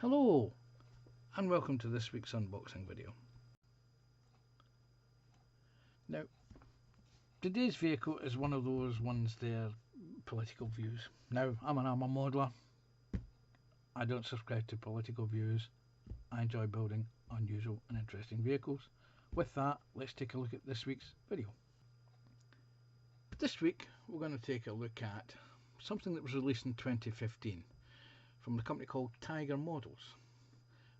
Hello and welcome to this week's unboxing video. Now, today's vehicle is one of those ones there, political views. Now, I'm an armour modeller. I don't subscribe to political views. I enjoy building unusual and interesting vehicles. With that, let's take a look at this week's video. This week we're going to take a look at something that was released in 2015 from the company called Tiger Models.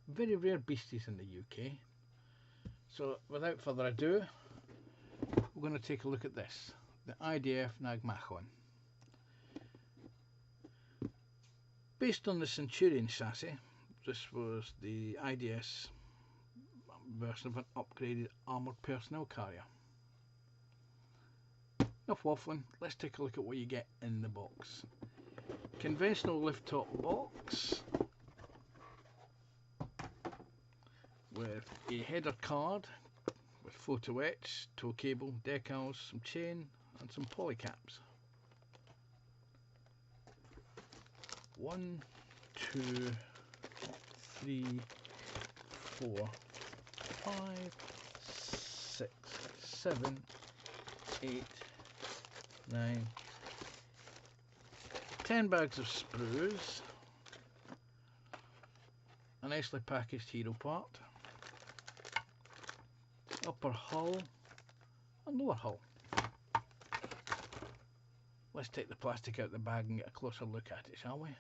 Very rare beasties in the UK. So without further ado, we're going to take a look at this, the IDF Nagmachon. Based on the Centurion chassis, this was the IDS version of an upgraded armoured personnel carrier. Enough waffling, let's take a look at what you get in the box. Conventional lift top box with a header card with photo etch, tow cable, decals, some chain and some polycaps. 1, 2, 3, 4, 5, 6, 7, 8, 9, 10 bags of sprues, a nicely packaged hero part, upper hull and lower hull. Let's take the plastic out of the bag and get a closer look at it, shall we?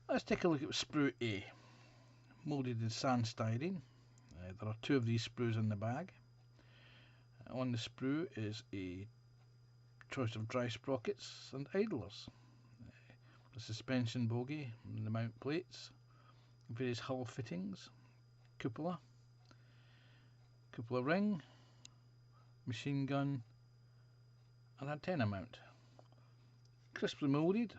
Let's take a look at sprue A, moulded in sand styrene. There are 2 of these sprues in the bag. On the sprue is a choice of dry sprockets and idlers, the suspension bogie and the mount plates, various hull fittings, cupola ring, machine gun and antenna mount. Crisply moulded,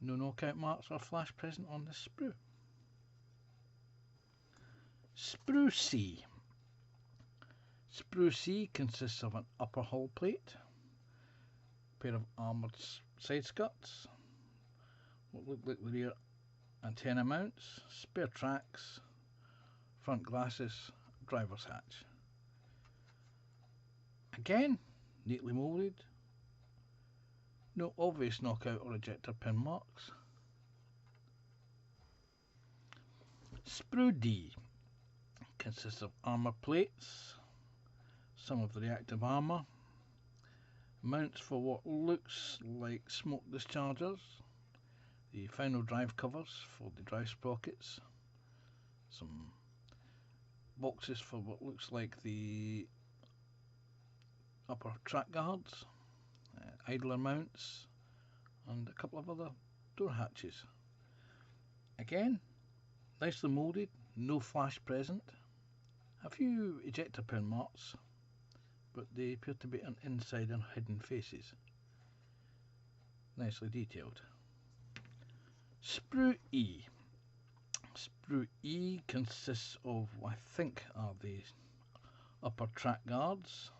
no knockout marks or flash present on this sprue. Sprue C. Sprue C consists of an upper hull plate, a pair of armoured side skirts, what look like the rear antenna mounts, spare tracks, front glasses, driver's hatch. Again, neatly moulded, no obvious knockout or ejector pin marks. Sprue D consists of armour plates, some of the reactive armour, mounts for what looks like smoke dischargers, the final drive covers for the drive sprockets, some boxes for what looks like the upper track guards, idler mounts and a couple of other door hatches. Again, nicely moulded, no flash present, a few ejector pin marks, but they appear to be on inside and hidden faces. Nicely detailed. Sprue E. Sprue E consists of what I think are the upper track guards,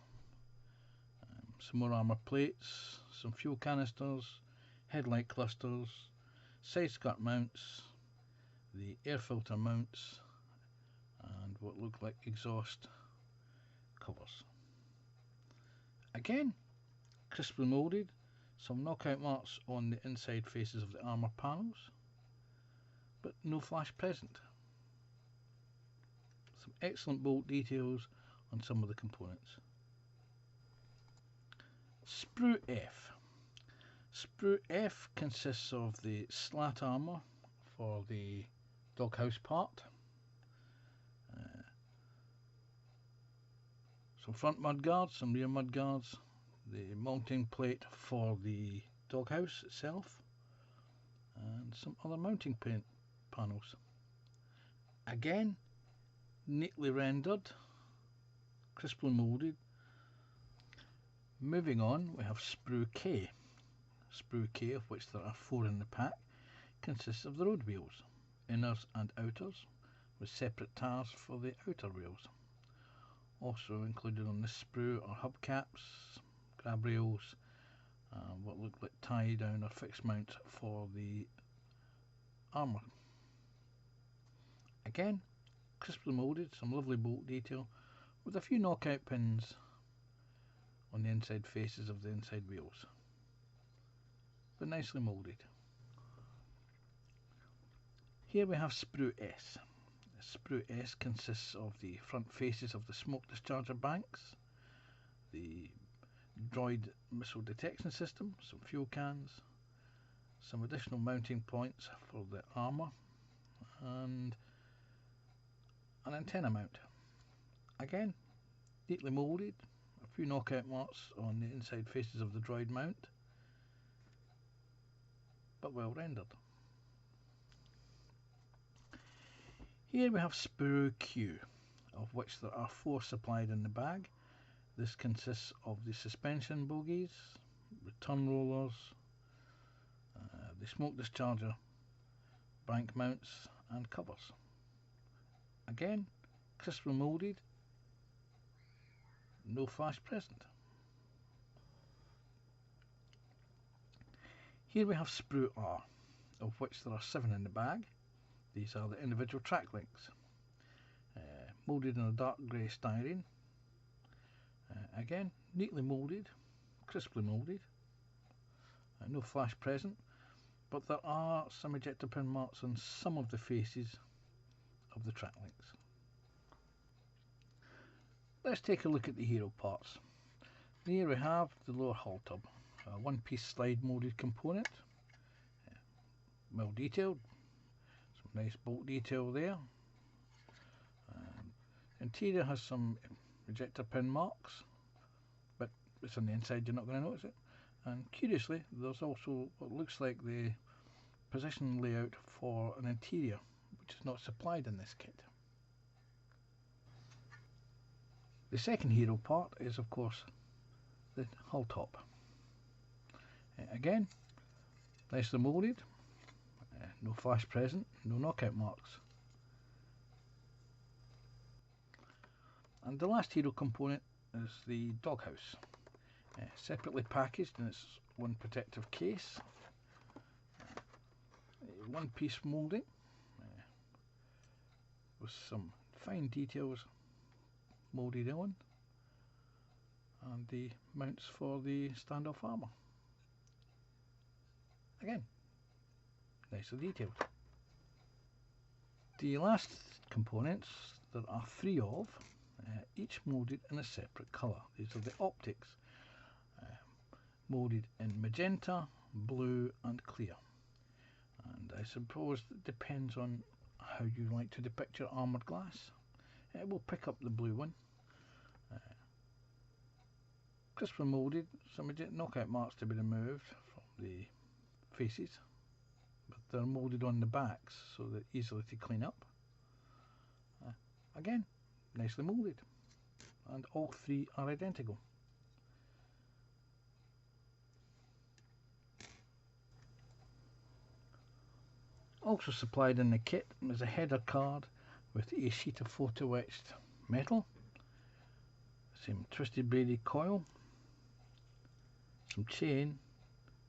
some more armour plates, some fuel canisters, headlight clusters, side skirt mounts, the air filter mounts and what look like exhaust covers. Again, crisply moulded, some knockout marks on the inside faces of the armour panels, but no flash present. Some excellent bolt details on some of the components. Sprue F. Sprue F consists of the slat armour for the doghouse part, some front mudguards, some rear mudguards, the mounting plate for the doghouse itself, and some other mounting paint panels. Again, neatly rendered, crisply moulded. Moving on, we have Sprue K. Sprue K, of which there are 4 in the pack, consists of the road wheels, inners and outers, with separate tires for the outer wheels. Also included on this sprue are hubcaps, grab rails, what look like tie down or fixed mount for the armour. Again, crisply moulded, some lovely bolt detail with a few knockout pins on the inside faces of the inside wheels, but nicely moulded. Here we have Sprue S. Sprue S consists of the front faces of the smoke discharger banks, the droid missile detection system, some fuel cans, some additional mounting points for the armour, and an antenna mount. Again, neatly moulded, a few knockout marks on the inside faces of the droid mount, but well rendered. Here we have Sprue Q, of which there are 4 supplied in the bag. This consists of the suspension bogies, return rollers, the smoke discharger, bank mounts and covers. Again, crisply moulded, no flash present. Here we have Sprue R, of which there are 7 in the bag. These are the individual track links, moulded in a dark grey styrene. Again, neatly moulded, crisply moulded, no flash present, but there are some ejector pin marks on some of the faces of the track links. Let's take a look at the hero parts. Here we have the lower hull tub, a one-piece slide moulded component, well detailed, some nice bolt detail there. Interior has some ejector pin marks, but it's on the inside, you're not going to notice it. And curiously, there's also what looks like the position layout for an interior, which is not supplied in this kit. The second hero part is, of course, the hull top. Again, nicely moulded, no flash present, no knockout marks. And the last hero component is the doghouse, separately packaged in its one protective case, one piece moulding with some fine details moulded on, and the mounts for the standoff armour. Again, nicely detailed. The last components, there are 3 of, each moulded in a separate colour. These are the optics, moulded in magenta, blue and clear. And I suppose it depends on how you like to depict your armoured glass. We'll pick up the blue one. Crisply moulded, some knockout marks to be removed from the faces, but they're moulded on the backs so they're easily to clean up. Again, nicely moulded, and all 3 are identical. Also supplied in the kit is a header card with a sheet of photo etched metal, some twisted braided coil, some chain,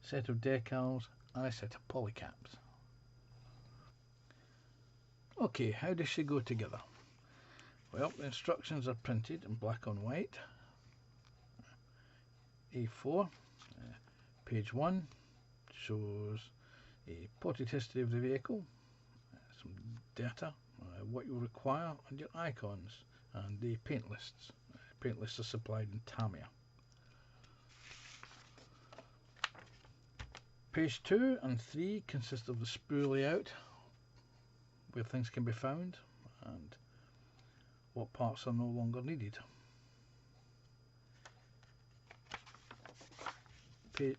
set of decals and a set of polycaps. Okay, how does she go together? Well, the instructions are printed in black on white. A4, page 1 shows a potted history of the vehicle, some data, what you require and your icons, and the paint lists. Paint lists are supplied in Tamiya. Page 2 and 3 consist of the sprue layout, where things can be found and what parts are no longer needed.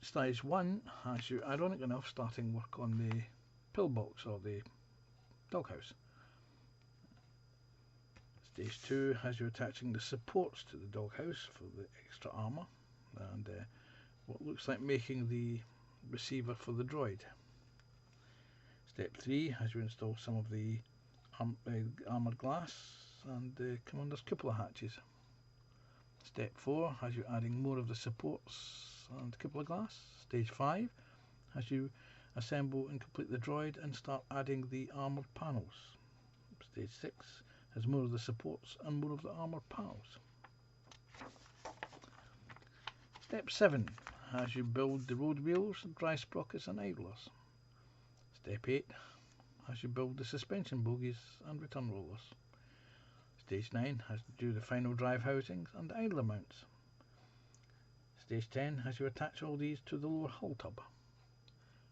Stage 1 has you, ironic enough, starting work on the pillbox or the doghouse. Stage 2 has you attaching the supports to the doghouse for the extra armour, and what looks like making the receiver for the droid. Step 3 has you install some of the armoured glass and the commander's cupola hatches. Step 4 has you adding more of the supports and cupola glass. Stage 5 has you Assemble and complete the droid and start adding the armoured panels. Stage 6 has more of the supports and more of the armoured panels. Step 7 has you build the road wheels, drive sprockets and idlers. Step 8 has you build the suspension bogies and return rollers. Stage 9 has to do the final drive housings and idler mounts. Stage 10 has you attach all these to the lower hull tub.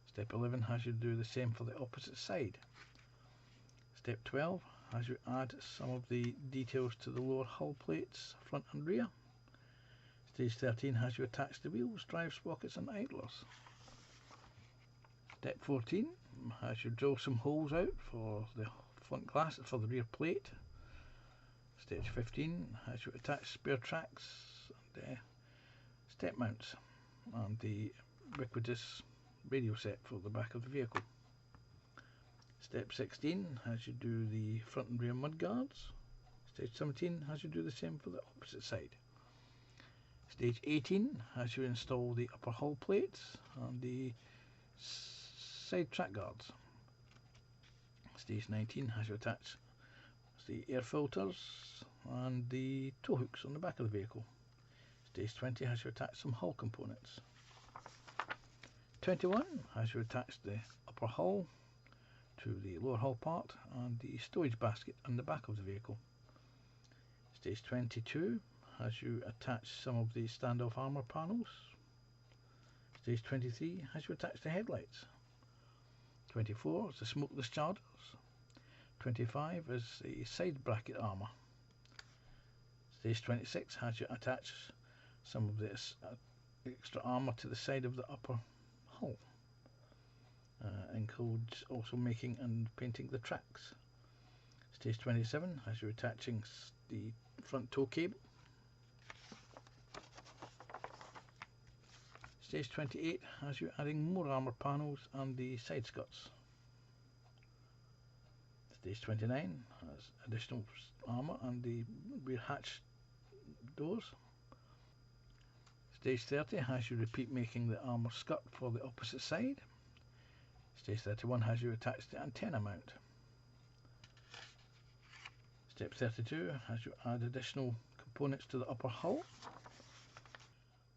Step 11 has you do the same for the opposite side. Step 12 has you add some of the details to the lower hull plates, front and rear. Stage 13 has you attach the wheels, drive sprockets and idlers. Step 14 has you drill some holes out for the front glass for the rear plate. Stage 15 has you attach spare tracks and step mounts and the ubiquitous radio set for the back of the vehicle. Step 16 has you do the front and rear mud guards. Stage 17 has you do the same for the opposite side. Stage 18 has you install the upper hull plates and the side track guards. Stage 19 has you attach the air filters and the tow hooks on the back of the vehicle. Stage 20 has you attach some hull components. 21 has you attach the upper hull to the lower hull part and the storage basket on the back of the vehicle. Stage 22 has you attach some of the standoff armour panels. Stage 23 has you attach the headlights. 24 is the smoke dischargers. 25 is the side bracket armour. Stage 26 has you attach some of this extra armour to the side of the upper hull. Includes also making and painting the tracks. Stage 27 has you attaching the front tow cable. Stage 28 has you adding more armour panels and the side skirts. Stage 29 has additional armour and the rear hatch doors. Stage 30 has you repeat making the armour skirt for the opposite side. Stage 31 has you attach the antenna mount. Step 32 has you add additional components to the upper hull.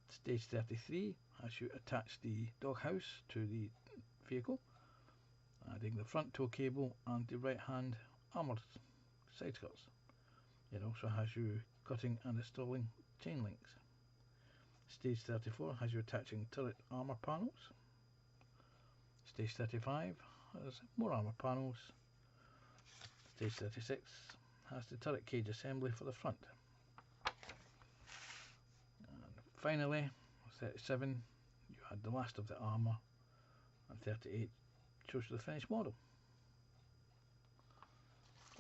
Stage 33 has you attach the doghouse to the vehicle, adding the front tow cable and the right hand armoured side skirts. It also has you cutting and installing chain links. Stage 34 has you attaching turret armour panels. Stage 35 has more armour panels. Stage 36 has the turret cage assembly for the front. And finally, 37 you add the last of the armour, and 38 shows you the finished model.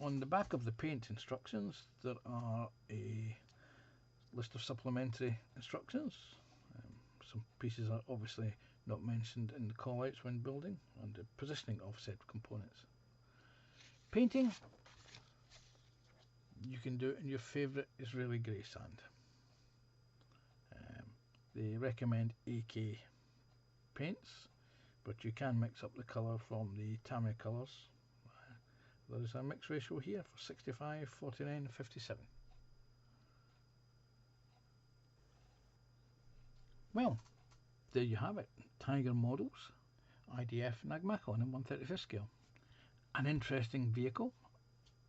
On the back of the paint instructions there are a list of supplementary instructions. Some pieces are obviously not mentioned in the callouts when building, and the positioning of said components. Painting, you can do it in your favourite Israeli grey sand. They recommend AK paints, but you can mix up the colour from the Tamiya colours. There is a mix ratio here for 65, 49 and 57. Well, there you have it. Tiger models, IDF Nagmachon in 1/35 scale. An interesting vehicle,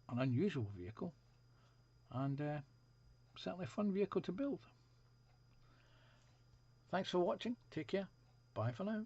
an unusual vehicle, and certainly a fun vehicle to build. Thanks for watching. Take care. Bye for now.